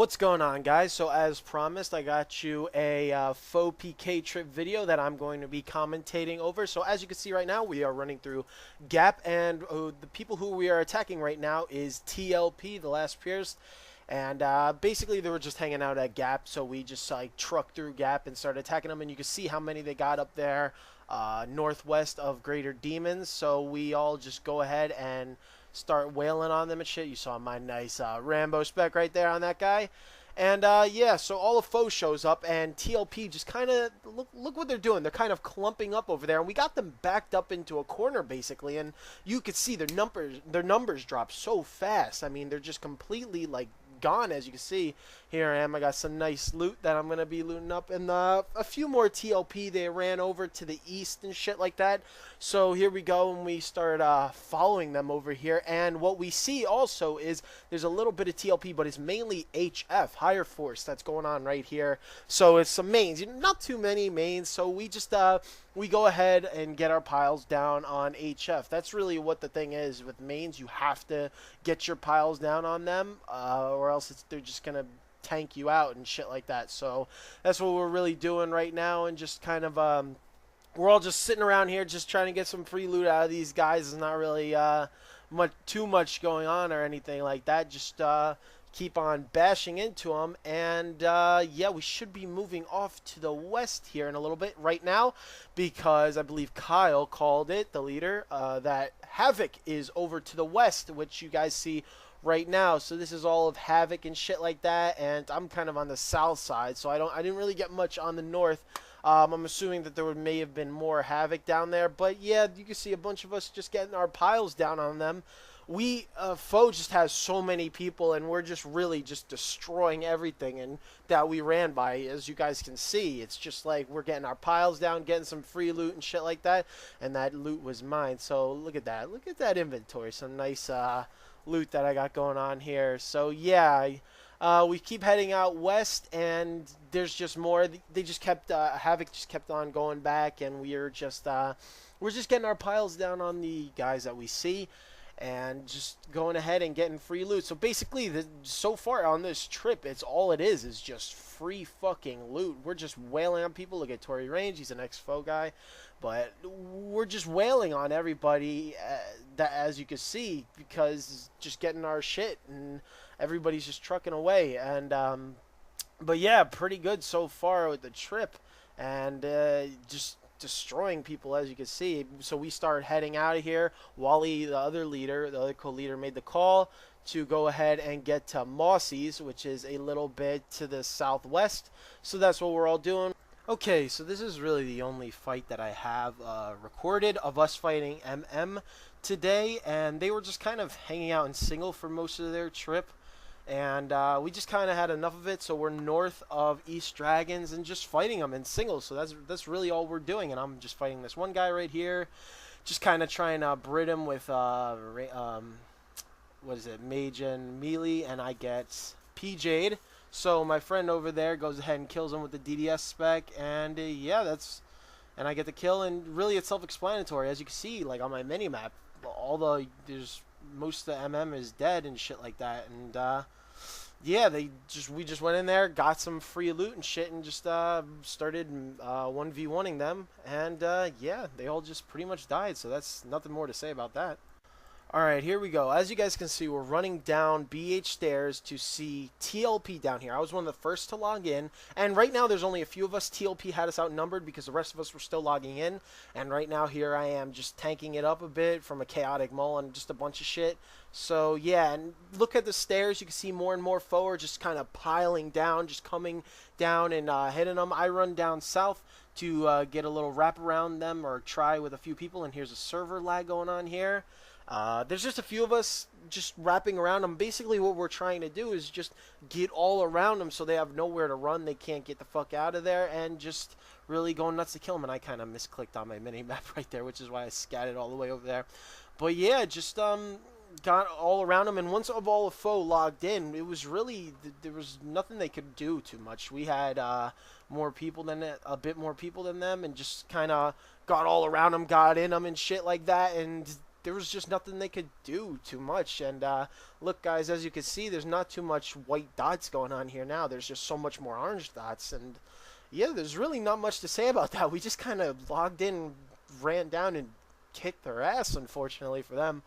What's going on, guys? So as promised, I got you a faux PK trip video that I'm going to be commentating over. So as you can see right now, we are running through Gap, and the people who we are attacking right now is TLP, the last Pierce. And basically they were just hanging out at Gap, so we just like trucked through Gap and started attacking them, and you can see how many they got up there northwest of Greater Demons. So we all just go ahead and start wailing on them and shit. You saw my nice Rambo spec right there on that guy. And yeah, so all of foe shows up, and TLP just kind of look what they're doing. They're kind of clumping up over there, and we got them backed up into a corner basically. And you could see their numbers drop so fast. I mean, they're just completely like gone. As you can see, here I am. I got some nice loot that I'm gonna be looting up, and a few more TLP. They ran over to the east and shit like that. So here we go, and we start following them over here. And what we see also is there's a little bit of TLP, but it's mainly HF, higher force, that's going on right here. So it's some mains, not too many mains. So we just we go ahead and get our piles down on HF. That's really what the thing is with mains. You have to get your piles down on them, or else they're just gonna tank you out and shit like that. So that's what we're really doing right now, and just kind of we're all just sitting around here just trying to get some free loot out of these guys. There's not really too much going on or anything like that. Just keep on bashing into them, and yeah, we should be moving off to the west here in a little bit right now, because I believe Kyle called it, the leader, that Havoc is over to the west, which you guys see right now. So this is all of Havoc and shit like that, and I'm kind of on the south side, so I didn't really get much on the north. I'm assuming that there may have been more Havoc down there, but yeah, you can see a bunch of us just getting our piles down on them. We foe just has so many people, and we're just really just destroying everything and that we ran by. As you guys can see, it's just like we're getting our piles down, getting some free loot and shit like that, and that loot was mine. So look at that inventory, some nice loot that I got going on here. So yeah, we keep heading out west, and there's just more. They just kept Havoc just kept on going back, and we're just getting our piles down on the guys that we see, and just going ahead and getting free loot. So basically, so far on this trip, it's all it is just free fucking loot. We're just wailing on people. Look at Tory Range, he's an ex-foe guy, but we're just wailing on everybody, that, as you can see, because just getting our shit, and everybody's just trucking away. And but yeah, pretty good so far with the trip, and just destroying people, as you can see. So we start heading out of here. Wally, the other co-leader, made the call to go ahead and get to Mossy's, which is a little bit to the southwest. So that's what we're all doing. Okay, so this is really the only fight that I have recorded of us fighting MM today, and they were just kind of hanging out in single for most of their trip. And we just kind of had enough of it, so we're north of East Dragons and just fighting them in singles. So that's really all we're doing, and I'm just fighting this one guy right here, just kind of trying to Brit him with what is it, Mage and Melee, and I get PJ'd. So my friend over there goes ahead and kills him with the DDS spec, and yeah, and I get the kill. And really, it's self-explanatory, as you can see, like on my mini map, most of the MM is dead and shit like that. And yeah, we just went in there, got some free loot and shit, and just started 1v1ing them, and yeah, they all just pretty much died. So that's nothing more to say about that. Alright, here we go. As you guys can see, we're running down BH stairs to see TLP down here. I was one of the first to log in, and right now there's only a few of us. TLP had us outnumbered because the rest of us were still logging in, and right now here I am just tanking it up a bit from a chaotic mole and just a bunch of shit. So yeah, and look at the stairs. You can see more and more foe are just kind of piling down, just coming down and hitting them. I run down south to get a little wrap around them, or try with a few people, and here's a server lag going on here. There's just a few of us just wrapping around them. Basically what we're trying to do is just get all around them so they have nowhere to run. They can't get the fuck out of there, and just really going nuts to kill them. And I kind of misclicked on my mini-map right there, which is why I scattered all the way over there. But yeah, just got all around them, and once all of foe logged in, it was really, there was nothing they could do too much. We had a bit more people than them, and just kind of got all around them, got in them and shit like that, and there was just nothing they could do too much. And look, guys, as you can see, there's not too much white dots going on here now. There's just so much more orange dots. And yeah, there's really not much to say about that. We just kind of logged in, ran down, and kicked their ass, unfortunately for them.